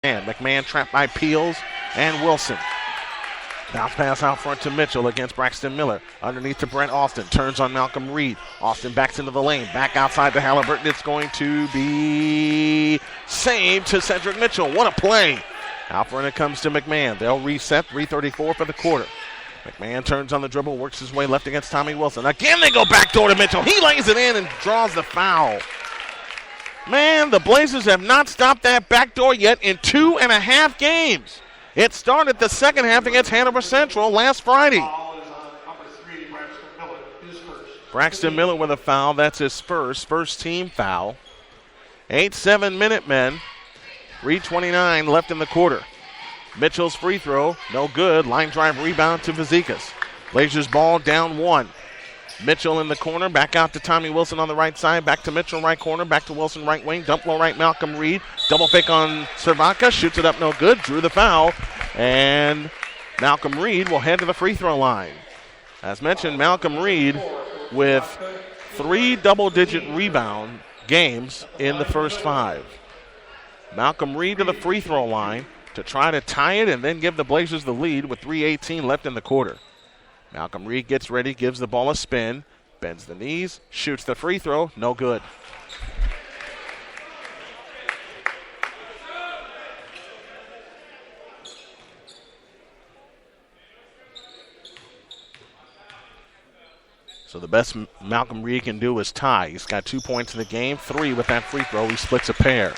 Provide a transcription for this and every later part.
McMahon trapped by Peels and Wilson. Bounce pass out front to Mitchell against Braxton Miller. Underneath to Brent Austin. Turns on Malcolm Reed. Austin backs into the lane. Back outside to Halliburton. It's going to be saved to Cedric Mitchell. What a play. Out front it comes to McMahon. They'll reset. 3:34 for the quarter. McMahon turns on the dribble. Works his way left against Tommy Wilson. Again they go backdoor to Mitchell. He lays it in and draws the foul. Man, the Blazers have not stopped that backdoor yet in 2.5 games. It started the second half against Hanover Central last Friday. Braxton Miller with a foul. That's his first team foul. 8-7 Minutemen. 3:29 left in the quarter. Mitchell's free throw, no good. Line drive rebound to Fazekas. Blazers ball down 1. Mitchell in the corner, back out to Tommy Wilson on the right side, back to Mitchell right corner, back to Wilson right wing, dump low right Malcolm Reed, double fake on Cervatka, shoots it up no good, drew the foul, and Malcolm Reed will head to the free throw line. As mentioned, Malcolm Reed with 3 double-digit rebound games in the first 5. Malcolm Reed to the free throw line to try to tie it and then give the Blazers the lead with 3:18 left in the quarter. Malcolm Reed gets ready, gives the ball a spin, bends the knees, shoots the free throw, no good. So the best Malcolm Reed can do is tie. He's got 2 points in the game, 3 with that free throw. He splits a pair.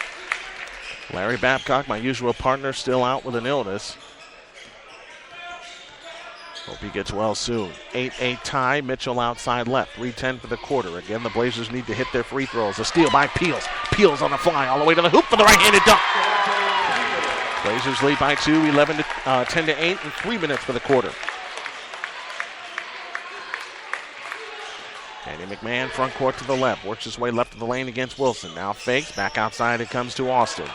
Larry Babcock, my usual partner, still out with an illness. Hope he gets well soon. 8-8 tie. Mitchell outside left. 3:10 for the quarter. Again, the Blazers need to hit their free throws. A steal by Peels. Peels on the fly all the way to the hoop for the right-handed dunk. Blazers lead by 2, 10-8, and 3 minutes for the quarter. Andy McMahon front court to the left. Works his way left of the lane against Wilson. Now fakes. Back outside it comes to Austin.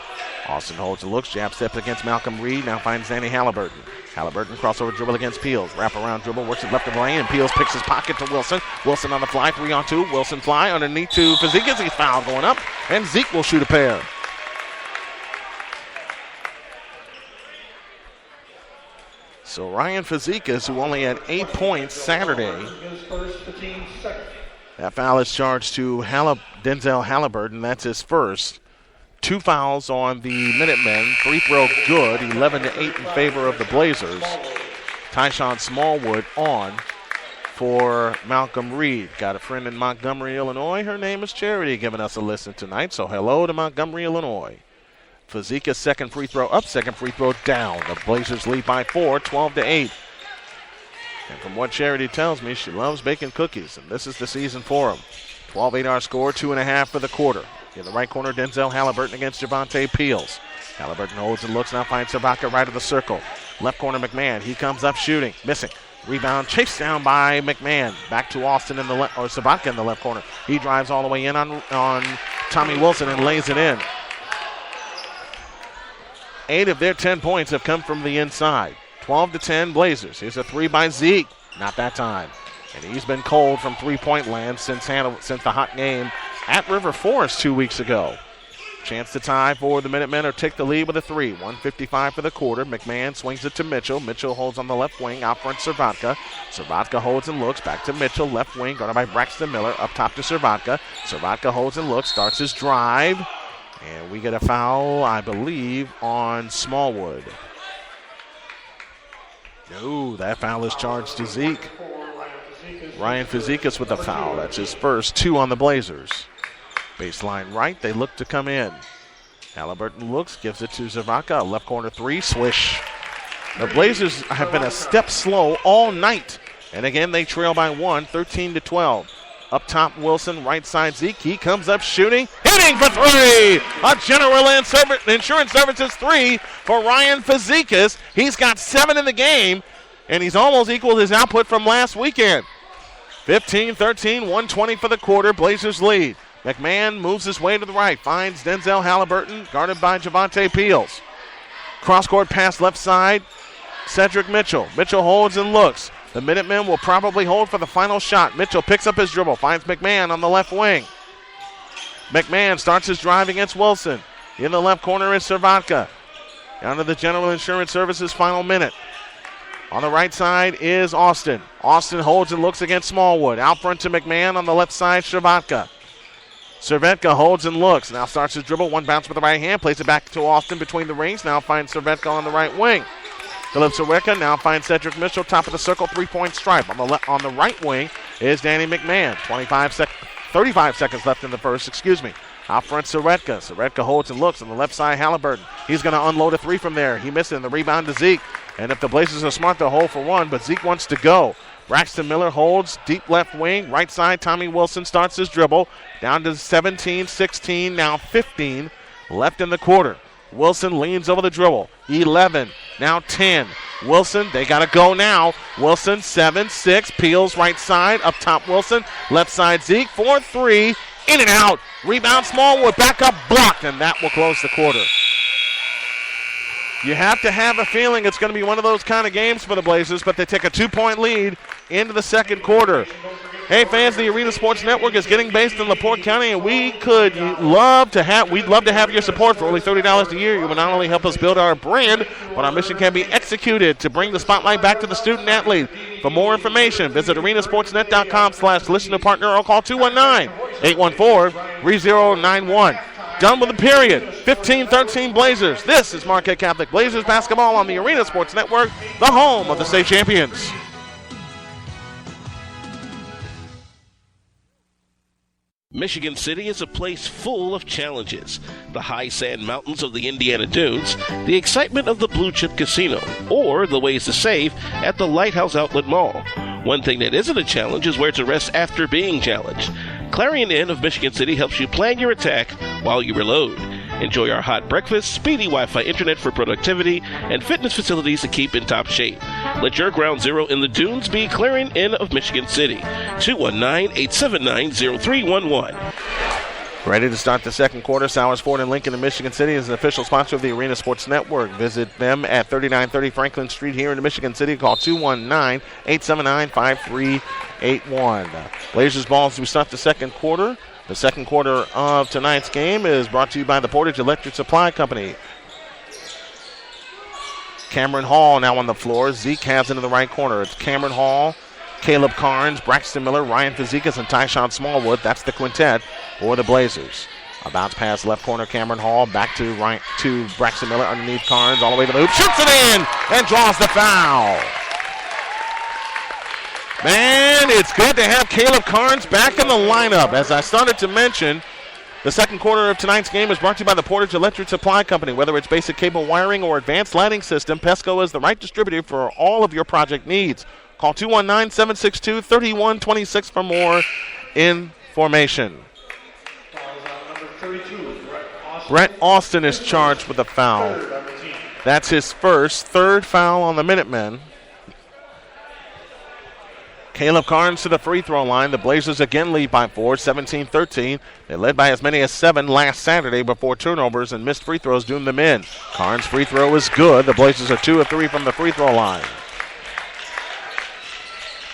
Austin holds the looks. Jab steps against Malcolm Reed. Now finds Danny Halliburton. Halliburton crossover dribble against Peels. Wraparound dribble. Works it left of the lane. And Peels picks his pocket to Wilson. Wilson on the fly. 3-on-2. Wilson fly underneath to Fazekas. He's fouled going up. And Zeke will shoot a pair. So Ryan Fazekas, who only had 8 points Saturday. That foul is charged to Denzel Halliburton. That's his first. 2 fouls on the Minutemen. Free throw good. 11-8 in favor of the Blazers. Tyshawn Smallwood on for Malcolm Reed. Got a friend in Montgomery, Illinois. Her name is Charity, giving us a listen tonight. So hello to Montgomery, Illinois. Fazekas second free throw up, second free throw down. The Blazers lead by 4, 12-8. And from what Charity tells me, she loves baking cookies, and this is the season for them. 12-8 our score, 2.5 for the quarter. In the right corner, Denzel Halliburton against Javonte Peels. Halliburton holds and looks, now finds Cervatka right of the circle. Left corner, McMahon. He comes up shooting, missing. Rebound chased down by McMahon. Back to Austin in the left, or Cervatka in the left corner. He drives all the way in on Tommy Wilson and lays it in. 8 of their 10 points have come from the inside. 12-10 Blazers. Here's a 3 by Zeke. Not that time. And he's been cold from three-point land since the hot game at River Forest 2 weeks ago. Chance to tie for the Minutemen or take the lead with a 3. 1:55 for the quarter. McMahon swings it to Mitchell. Mitchell holds on the left wing. Out front, Cervatka. Cervatka holds and looks. Back to Mitchell. Left wing, guarded by Braxton Miller. Up top to Cervatka. Cervatka holds and looks. Starts his drive. And we get a foul, I believe, on Smallwood. No, that foul is charged to Zeke. Ryan Fazekas with a foul. That's his first, 2 on the Blazers. Baseline right, they look to come in. Halliburton looks, gives it to Cervatka. Left corner 3, swish. The Blazers have been a step slow all night. And again, they trail by 1, 13-12. Up top, Wilson, right side, Zeke. He comes up shooting, hitting for 3. A General Insurance Services 3 for Ryan Fazekas. He's got 7 in the game, and he's almost equaled his output from last weekend. 15-13, 1:20 for the quarter. Blazers lead. McMahon moves his way to the right, finds Denzel Halliburton, guarded by Javonte Peels. Cross-court pass left side, Cedric Mitchell. Mitchell holds and looks. The Minutemen will probably hold for the final shot. Mitchell picks up his dribble, finds McMahon on the left wing. McMahon starts his drive against Wilson. In the left corner is Cervatka. Down to the General Insurance Services final minute. On the right side is Austin. Austin holds and looks against Smallwood. Out front to McMahon. On the left side, Cervetka. Cervetka holds and looks. Now starts his dribble. One bounce with the right hand. Plays it back to Austin between the rings. Now finds Cervetka on the right wing. Philip Cervetka now finds Cedric Mitchell. Top of the circle. 3-point stripe. On the right wing is Danny McMahon. 35 seconds left in the first. Out front, Cervetka. Cervetka holds and looks. On the left side, Halliburton. He's going to unload a three from there. He missed it. And the rebound to Zeke. And if the Blazers are smart, they'll hold for one. But Zeke wants to go. Braxton Miller holds. Deep left wing. Right side, Tommy Wilson starts his dribble. Down to 17, 16, now 15. Left in the quarter. Wilson leans over the dribble. 11, now 10. Wilson, they got to go now. Wilson, 7, 6. Peels right side. Up top, Wilson. Left side, Zeke. 4-3. In and out. Rebound, Smallwood. Back up, blocked. And that will close the quarter. You have to have a feeling it's going to be one of those kind of games for the Blazers, but they take a 2-point lead into the second quarter. Hey, fans, the Arena Sports Network is getting based in LaPorte County, and we'd love to have your support for only $30 a year. You will not only help us build our brand, but our mission can be executed to bring the spotlight back to the student athlete. For more information, visit arenasportsnet.com/listen to partner or call 219-814-3091. Done with the period. 15-13 Blazers. This is Marquette Catholic Blazers basketball on the Arena Sports Network, the home of the state champions. Michigan City is a place full of challenges. The high sand mountains of the Indiana Dunes, the excitement of the Blue Chip Casino, or the ways to save at the Lighthouse Outlet Mall. One thing that isn't a challenge is where to rest after being challenged. Clarion Inn of Michigan City helps you plan your attack while you reload. Enjoy our hot breakfast, speedy Wi-Fi internet for productivity, and fitness facilities to keep in top shape. Let your ground zero in the dunes be Clarion Inn of Michigan City. 219-879-0311. Ready to start the second quarter. Sowers Ford and Lincoln in Michigan City is an official sponsor of the Arena Sports Network. Visit them at 3930 Franklin Street here in Michigan City. Call 219-879-5381. Blazers ball as we start the second quarter. The second quarter of tonight's game is brought to you by the Portage Electric Supply Company. Cameron Hall now on the floor. Zeke has it in the right corner. It's Cameron Hall, Caleb Carnes, Braxton Miller, Ryan Fazekas, and Tyshawn Smallwood. That's the quintet for the Blazers. A bounce pass left corner, Cameron Hall, back to Braxton Miller underneath Carnes, all the way to the hoop, shoots it in, and draws the foul. Man, it's good to have Caleb Carnes back in the lineup. As I started to mention, the second quarter of tonight's game is brought to you by the Portage Electric Supply Company. Whether it's basic cable wiring or advanced lighting system, Pesco is the right distributor for all of your project needs. Call 219-762-3126 for more information. Brett Austin is charged with a foul. That's his third foul on the Minutemen. Caleb Carnes to the free throw line. The Blazers again lead by 4, 17-13. They led by as many as 7 last Saturday before turnovers and missed free throws doomed them in. Carnes' free throw is good. The Blazers are 2 of 3 from the free throw line.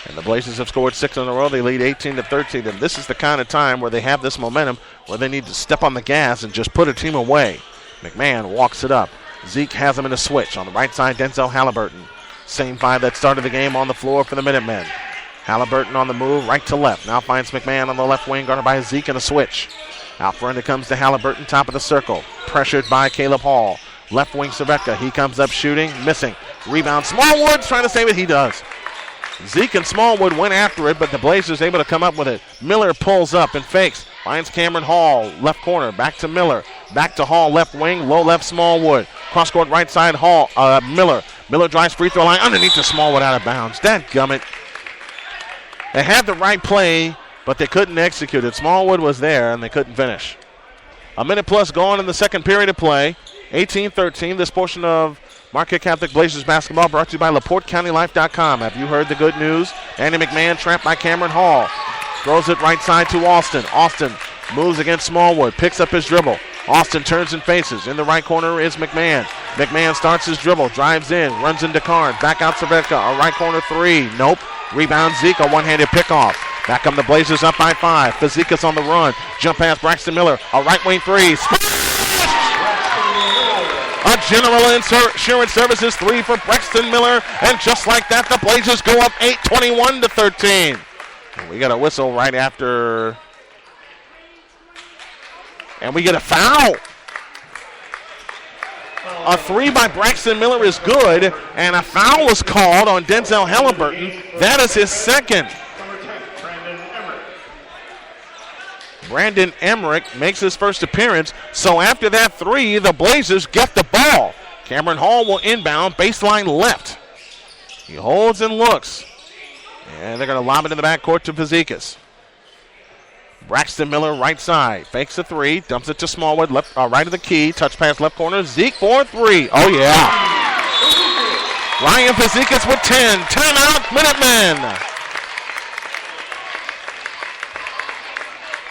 And the Blazers have scored 6 in a row. They lead 18-13. And this is the kind of time where they have this momentum where they need to step on the gas and just put a team away. McMahon walks it up. Zeke has him in a switch. On the right side, Denzel Halliburton. Same 5 that started the game on the floor for the Minutemen. Halliburton on the move, right to left. Now finds McMahon on the left wing, guarded by Zeke in a switch. Out front it comes to Halliburton, top of the circle. Pressured by Caleb Hall. Left wing Cervetka. He comes up shooting, missing. Rebound. Smallwood's trying to save it. He does. Zeke and Smallwood went after it, but the Blazers able to come up with it. Miller pulls up and fakes. Finds Cameron Hall, left corner. Back to Miller. Back to Hall, left wing. Low left Smallwood. Cross court right side Hall. Miller. Miller drives free throw line underneath the Smallwood out of bounds. Dadgummit. They had the right play, but they couldn't execute it. Smallwood was there, and they couldn't finish. A minute plus gone in the second period of play. 18-13. This portion of Marquette Catholic Blazers basketball brought to you by LaPorteCountyLife.com. Have you heard the good news? Andy McMahon trapped by Cameron Hall. Throws it right side to Austin. Austin moves against Smallwood. Picks up his dribble. Austin turns and faces. In the right corner is McMahon. McMahon starts his dribble. Drives in. Runs into Carnes. Back out Cervetka. A right corner 3. Nope. Rebound Zeke. A one-handed pickoff. Back come the Blazers up by 5. Fazekas on the run. Jump pass Braxton Miller. A right wing 3. A General Insurance Services 3 for Braxton Miller. And just like that, the Blazers go up 8, 21-13. And we got a whistle right after. And we get a foul. A 3 by Braxton Miller is good, and a foul was called on Denzel Halliburton. That is his second. Brandon Emmerich makes his first appearance. So after that 3, the Blazers get the ball. Cameron Hall will inbound, baseline left. He holds and looks. And they're going to lob it in the backcourt to Fazekas. Braxton Miller right side. Fakes a 3. Dumps it to Smallwood. Left, right of the key. Touch pass left corner. Zeke for 3. Oh, yeah. Ryan Fazekas with 10. Timeout, Minutemen.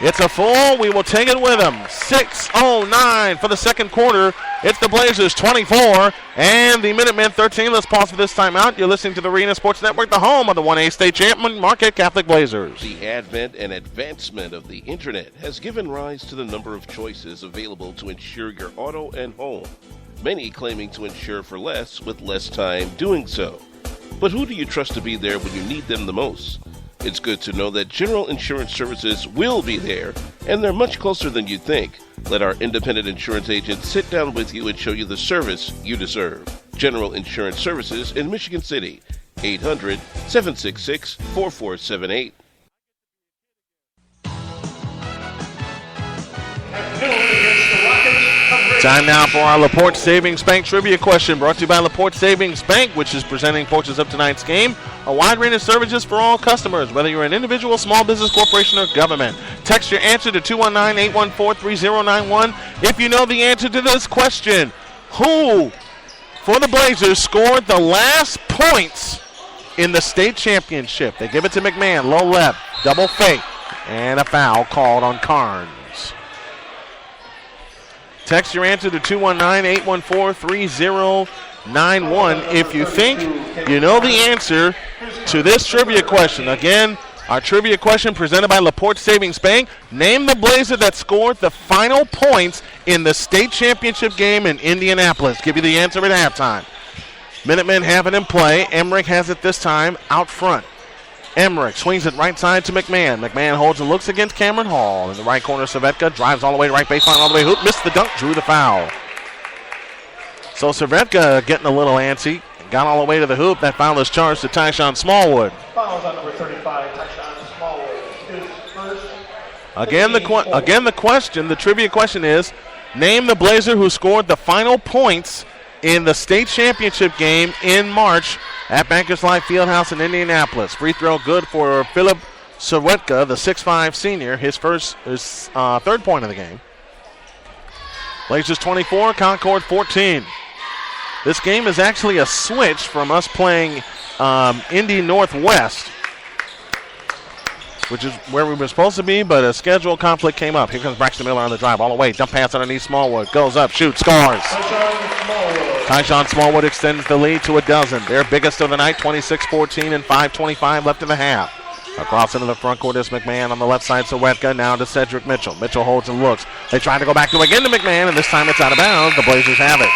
It's a full. We will take it with them. 6:09 for the second quarter. It's the Blazers 24 and the Minutemen 13. Let's pause for this timeout. You're listening to the Arena Sports Network, the home of the 1A state champion Marquette Catholic Blazers. The advent and advancement of the internet has given rise to the number of choices available to insure your auto and home. Many claiming to insure for less with less time doing so. But who do you trust to be there when you need them the most? It's good to know that General Insurance Services will be there, and they're much closer than you think. Let our independent insurance agents sit down with you and show you the service you deserve. General Insurance Services in Michigan City, 800-766-4478. Time now for our LaPorte Savings Bank trivia question, brought to you by LaPorte Savings Bank, which is presenting portions of tonight's game. A wide range of services for all customers, whether you're an individual, small business, corporation, or government. Text your answer to 219-814-3091 if you know the answer to this question. Who, for the Blazers, scored the last points in the state championship? They give it to McMahon, low left, double fake, and a foul called on Carnes. Text your answer to 219-814-3091 if you think you know the answer to this trivia question. Again, our trivia question presented by LaPorte Savings Bank. Name the Blazer that scored the final points in the state championship game in Indianapolis. Give you the answer at halftime. Minutemen have it in play. Emmerich has it this time out front. Emmerich swings it right side to McMahon. McMahon holds and looks against Cameron Hall. In the right corner, Cervetka drives all the way to right baseline, all the way hoop. Missed the dunk, drew the foul. So Cervetka getting a little antsy. Got all the way to the hoop. That foul is charged to Tyshawn Smallwood. Fouls on number 35, Tyshawn Smallwood. His first. Again, the question, the trivia question is, name the Blazer who scored the final points in the state championship game in March at Bankers Life Fieldhouse in Indianapolis. Free throw good for Philip Cervetka, the 6'5 senior, his third point of the game. Blazers 24, Concord 14. This game is actually a switch from us playing Indy Northwest, which is where we were supposed to be, but a schedule conflict came up. Here comes Braxton Miller on the drive all the way. Dump pass underneath Smallwood. Goes up, shoots, scores. Tyshawn Smallwood extends the lead to a dozen. Their biggest of the night, 26-14 and 5:25 left in the half. Across into the front court is McMahon on the left side. Cervetka now to Cedric Mitchell. Mitchell holds and looks. They try to go back to again to McMahon, and this time it's out of bounds. The Blazers have it.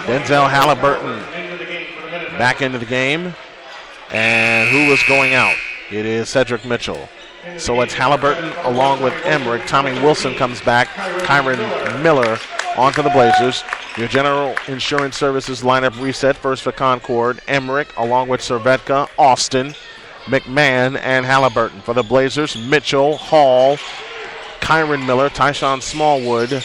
Denzel Halliburton back into the game. And who was going out? It is Cedric Mitchell. So it's Halliburton along with Emmerich. Tommy Wilson comes back. Kyron Miller onto the Blazers. Your General Insurance Services lineup reset. First for Concord, Emmerich along with Cervetka, Austin, McMahon, and Halliburton. For the Blazers, Mitchell, Hall, Kyron Miller, Tyshawn Smallwood,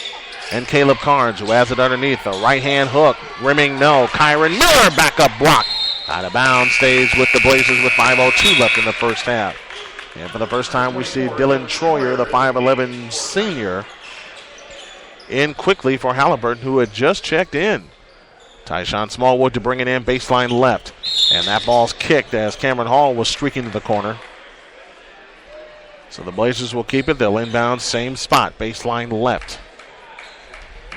and Caleb Carnes, who has it underneath. A right-hand hook. Rimming, no. Kyron Miller, backup block. Out of bounds, stays with the Blazers with 5:02 left in the first half. And for the first time, we see Dylan Troyer, the 5'11 senior, in quickly for Halliburton, who had just checked in. Tyshawn Smallwood to bring it in, baseline left. And that ball's kicked as Cameron Hall was streaking to the corner. So the Blazers will keep it. They'll inbound, same spot, baseline left.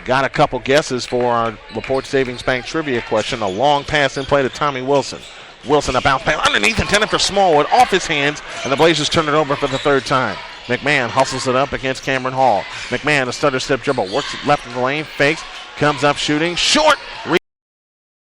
Got a couple guesses for our LaPorte Savings Bank trivia question. A long pass in play to Tommy Wilson. Wilson, a bounce pass underneath, intended for Smallwood, off his hands, and the Blazers turn it over for the third time. McMahon hustles it up against Cameron Hall. McMahon, a stutter step dribble, works it left of the lane, fakes, Comes up shooting. Short.